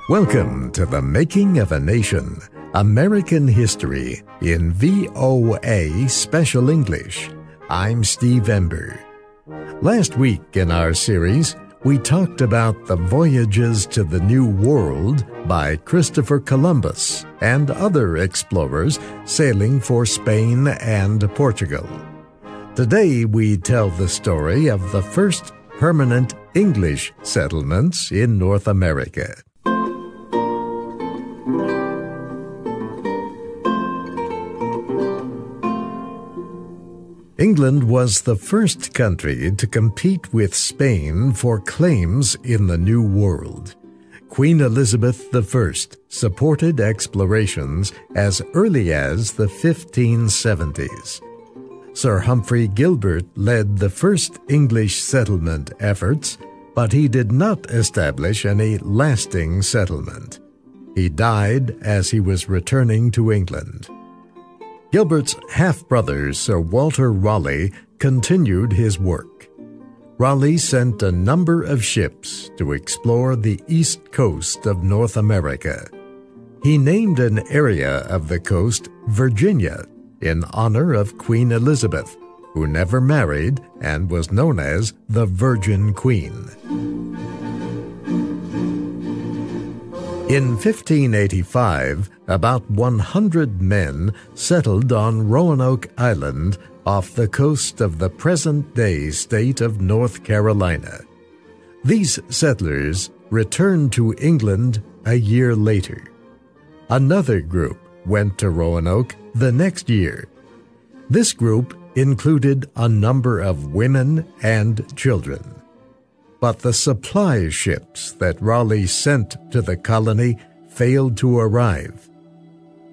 Welcome to The Making of a Nation, American History in VOA Special English. I'm Steve Ember. Last week in our series, we talked about the voyages to the New World by Christopher Columbus and other explorers sailing for Spain and Portugal. Today we tell the story of the first permanent English settlements in North America. England was the first country to compete with Spain for claims in the New World. Queen Elizabeth I supported explorations as early as the 1570s. Sir Humphrey Gilbert led the first English settlement efforts, but he did not establish any lasting settlement. He died as he was returning to England. Gilbert's half-brother, Sir Walter Raleigh, continued his work. Raleigh sent a number of ships to explore the east coast of North America. He named an area of the coast Virginia in honor of Queen Elizabeth, who never married and was known as the Virgin Queen. In 1585, about 100 men settled on Roanoke Island off the coast of the present-day state of North Carolina. These settlers returned to England a year later. Another group went to Roanoke the next year. This group included a number of women and children. But the supply ships that Raleigh sent to the colony failed to arrive.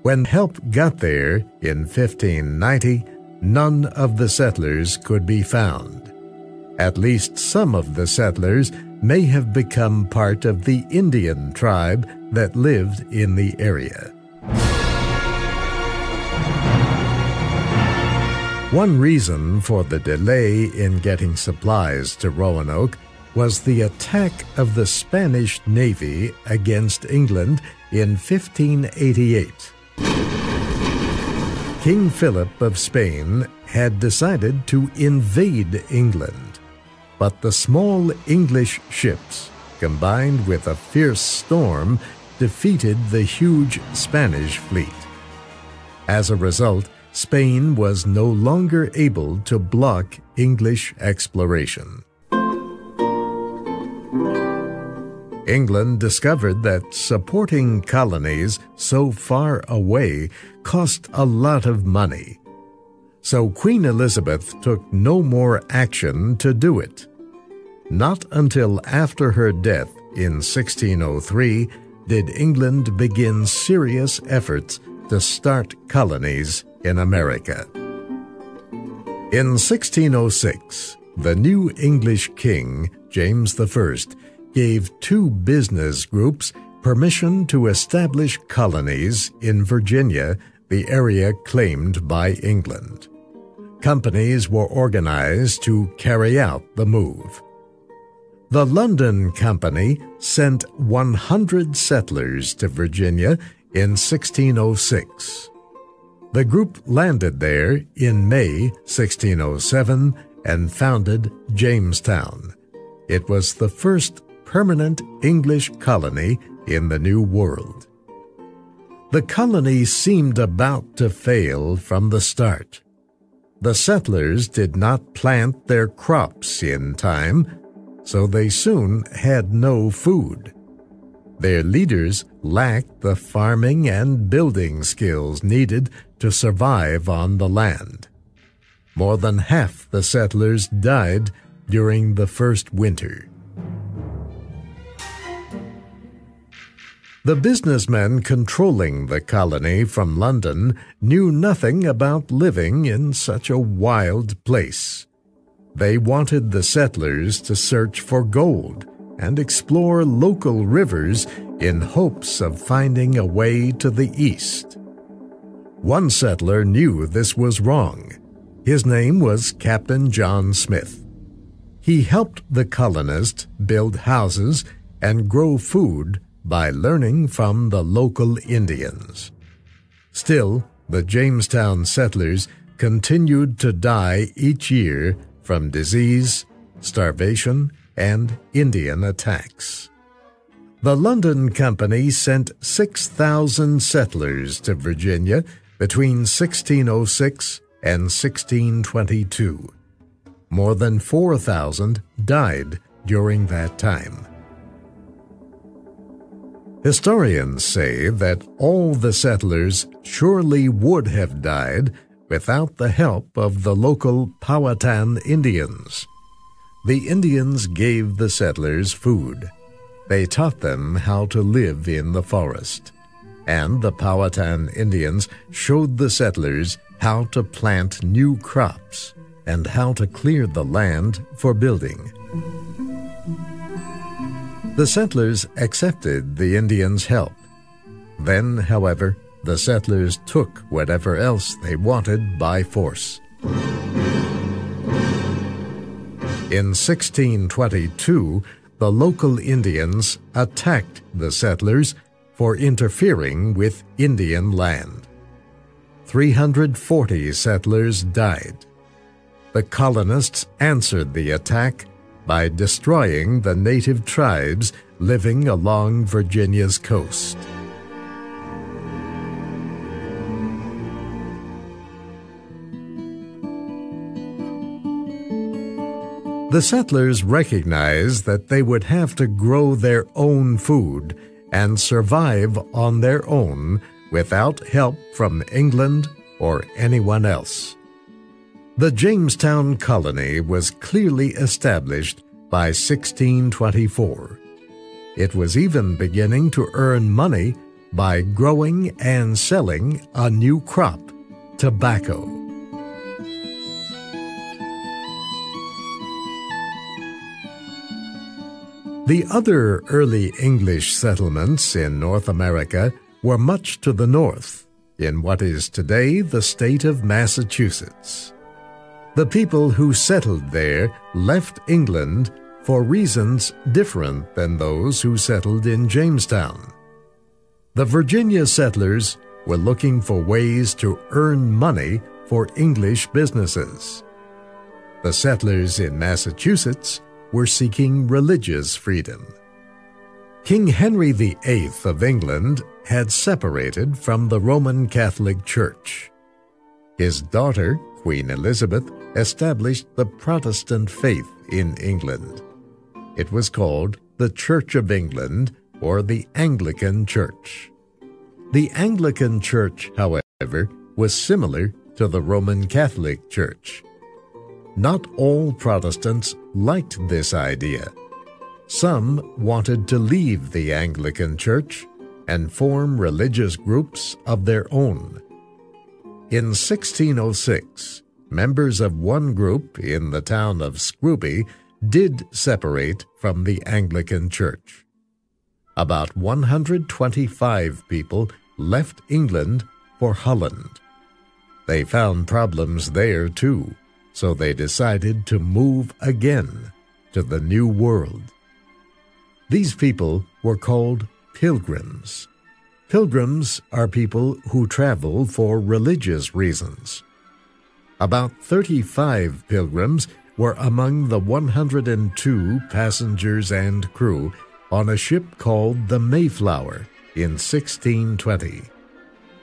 When help got there in 1590, none of the settlers could be found. At least some of the settlers may have become part of the Indian tribe that lived in the area. One reason for the delay in getting supplies to Roanoke was the attack of the Spanish Navy against England in 1588. King Philip of Spain had decided to invade England, but the small English ships, combined with a fierce storm, defeated the huge Spanish fleet. As a result, Spain was no longer able to block English exploration. England discovered that supporting colonies so far away cost a lot of money. So Queen Elizabeth took no more action to do it. Not until after her death in 1603 did England begin serious efforts to start colonies in America. In 1606, the new English king, James I, gave two business groups permission to establish colonies in Virginia, the area claimed by England. Companies were organized to carry out the move. The London Company sent 100 settlers to Virginia in 1606. The group landed there in May 1607 and founded Jamestown. It was the first permanent English colony in the New World. The colony seemed about to fail from the start. The settlers did not plant their crops in time, so they soon had no food. Their leaders lacked the farming and building skills needed to survive on the land. More than half the settlers died during the first winter. The businessmen controlling the colony from London knew nothing about living in such a wild place. They wanted the settlers to search for gold and explore local rivers in hopes of finding a way to the east. One settler knew this was wrong. His name was Captain John Smith. He helped the colonists build houses and grow food by learning from the local Indians. Still, the Jamestown settlers continued to die each year from disease, starvation, and Indian attacks. The London Company sent 6,000 settlers to Virginia between 1606 and 1622. More than 4,000 died during that time. Historians say that all the settlers surely would have died without the help of the local Powhatan Indians. The Indians gave the settlers food. They taught them how to live in the forest. And the Powhatan Indians showed the settlers how to plant new crops and how to clear the land for building. The settlers accepted the Indians' help. Then, however, the settlers took whatever else they wanted by force. In 1622, the local Indians attacked the settlers for interfering with Indian land. 340 settlers died. The colonists answered the attack by destroying the native tribes living along Virginia's coast. The settlers recognized that they would have to grow their own food and survive on their own without help from England or anyone else. The Jamestown colony was clearly established by 1624. It was even beginning to earn money by growing and selling a new crop, tobacco. The other early English settlements in North America were much to the north, in what is today the state of Massachusetts. The people who settled there left England for reasons different than those who settled in Jamestown. The Virginia settlers were looking for ways to earn money for English businesses. The settlers in Massachusetts were seeking religious freedom. King Henry VIII of England had separated from the Roman Catholic Church. His daughter, Queen Elizabeth, established the Protestant faith in England. It was called the Church of England or the Anglican Church. The Anglican Church, however, was similar to the Roman Catholic Church. Not all Protestants liked this idea. Some wanted to leave the Anglican Church and form religious groups of their own. In 1606, members of one group in the town of Scrooby did separate from the Anglican Church. About 125 people left England for Holland. They found problems there too, so they decided to move again to the New World. These people were called pilgrims. Pilgrims are people who travel for religious reasons. About 35 pilgrims were among the 102 passengers and crew on a ship called the Mayflower in 1620.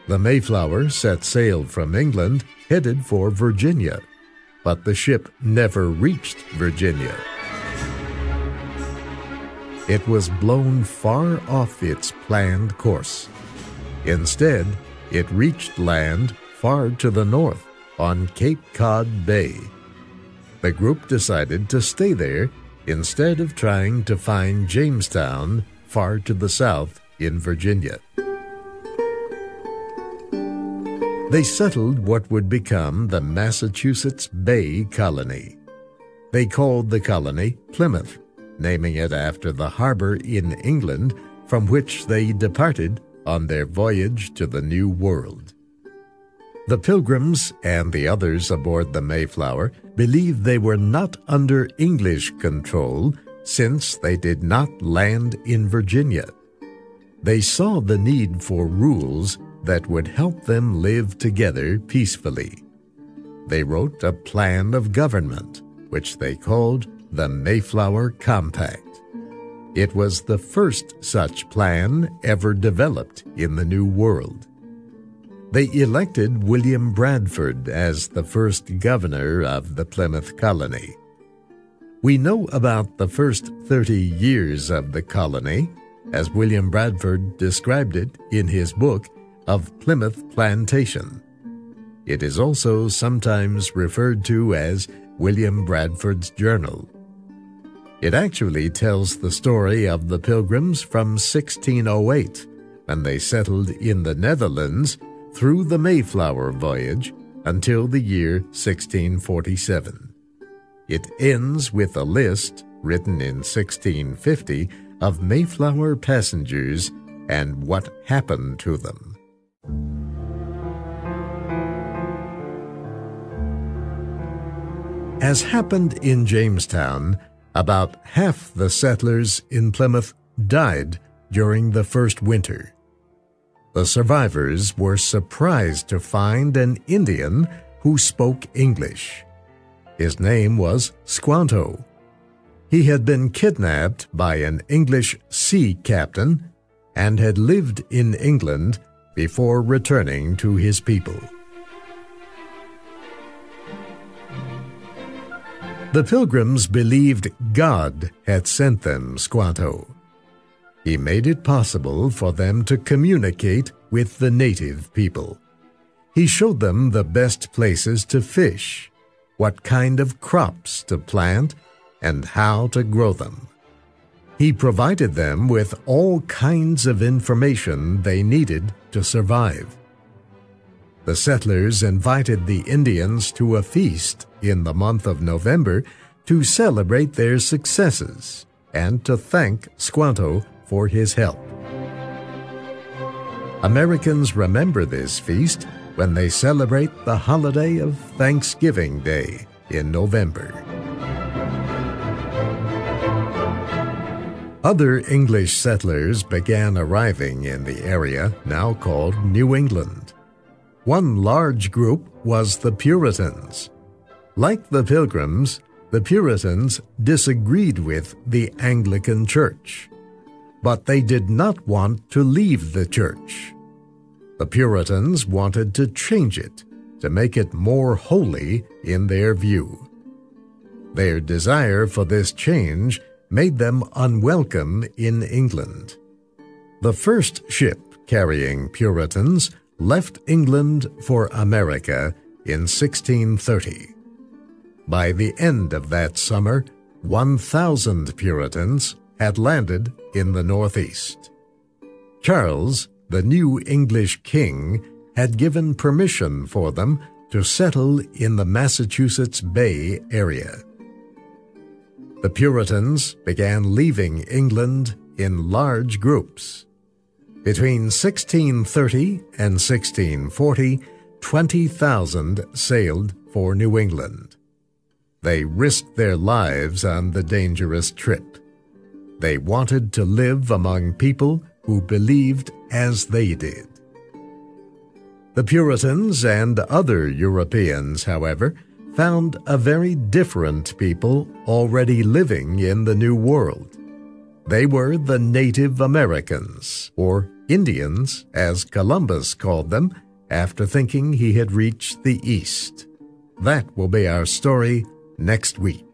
The Mayflower set sail from England headed for Virginia, but the ship never reached Virginia. It was blown far off its planned course. Instead, it reached land far to the north on Cape Cod Bay. The group decided to stay there instead of trying to find Jamestown far to the south in Virginia. They settled what would become the Massachusetts Bay Colony. They called the colony Plymouth, naming it after the harbor in England from which they departed on their voyage to the New World. The Pilgrims and the others aboard the Mayflower believed they were not under English control since they did not land in Virginia. They saw the need for rules that would help them live together peacefully. They wrote a plan of government, which they called the Mayflower Compact. It was the first such plan ever developed in the New World. They elected William Bradford as the first governor of the Plymouth colony. We know about the first 30 years of the colony, as William Bradford described it in his book of Plymouth Plantation. It is also sometimes referred to as William Bradford's Journal. It actually tells the story of the Pilgrims from 1608, when they settled in the Netherlands through the Mayflower voyage until the year 1647. It ends with a list, written in 1650, of Mayflower passengers and what happened to them. As happened in Jamestown, about half the settlers in Plymouth died during the first winter. The survivors were surprised to find an Indian who spoke English. His name was Squanto. He had been kidnapped by an English sea captain and had lived in England before returning to his people. The Pilgrims believed God had sent them Squanto. He made it possible for them to communicate with the native people. He showed them the best places to fish, what kind of crops to plant, and how to grow them. He provided them with all kinds of information they needed to survive. The settlers invited the Indians to a feast in the month of November to celebrate their successes and to thank Squanto for his help. Americans remember this feast when they celebrate the holiday of Thanksgiving Day in November. Other English settlers began arriving in the area now called New England. One large group was the Puritans. Like the Pilgrims, the Puritans disagreed with the Anglican Church, but they did not want to leave the church. The Puritans wanted to change it, to make it more holy in their view. Their desire for this change made them unwelcome in England. The first ship carrying Puritans left England for America in 1630. By the end of that summer, 1,000 Puritans had landed in the Northeast. Charles, the new English king, had given permission for them to settle in the Massachusetts Bay area. The Puritans began leaving England in large groups. Between 1630 and 1640, 20,000 sailed for New England. They risked their lives on the dangerous trip. They wanted to live among people who believed as they did. The Puritans and other Europeans, however, found a very different people already living in the New World. They were the Native Americans, or Indians, as Columbus called them, after thinking he had reached the East. That will be our story next week.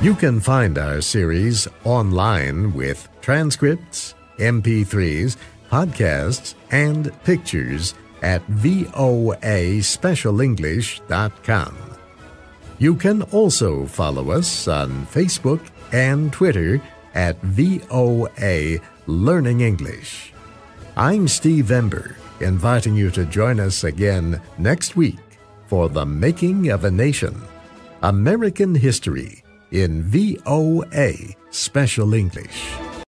You can find our series online with transcripts, MP3s, podcasts, and pictures at voaspecialenglish.com. You can also follow us on Facebook and Twitter at VOA Learning English. I'm Steve Ember, inviting you to join us again next week for The Making of a Nation, American History in VOA Special English.